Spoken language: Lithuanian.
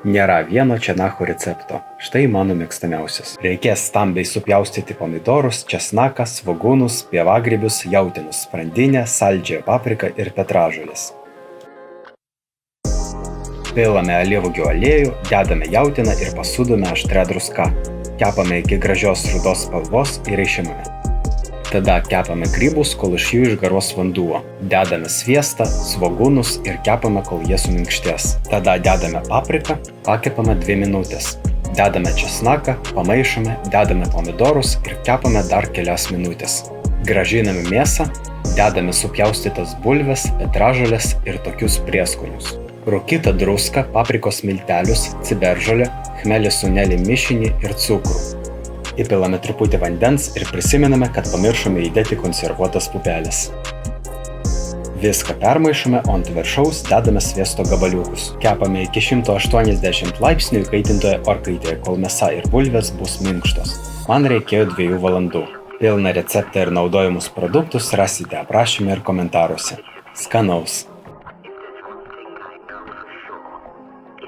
Nėra vieno česnako recepto. Štai mano mėgstamiausias. Reikės stambiai supjaustyti pomidorus, česnaką, svogūnus, pievagrybius, jautienos sprandinę, saldžiąją papriką ir petražoles. Pilame alyvuogių aliejų, dedame jautieną ir pasūdome aštria druska. Kepame iki gražios rudos spalvos ir išimame. Tada kepame grybus, kol iš jų išgaruos vanduo. Dedame sviestą, svogūnus ir kepame, kol jie suminkštės. Tada dedame papriką, pakepame 2 minutės. Dedame česnaką, pamaišome, dedame pomidorus ir kepame dar kelias minutės. Grąžiname mėsą, dedame supjaustytas bulves, petražoles ir tokius prieskonius. Rūkytą druską, paprikos miltelius, ciberžolę, chmelį sunelį mišinį ir cukrų. Įpilame truputį vandens ir prisimename, kad pamiršome įdėti konservuotas pupelės. Viską permaišome, o ant viršaus dedame sviesto gabaliukus. Kepame iki 180 laipsnių įkaitintoje orkaitėje, kol mėsa ir bulvės bus minkštos. Man reikėjo 2 valandų. Pilną receptą ir naudojamus produktus rasite aprašyme ir komentaruose. Skanaus!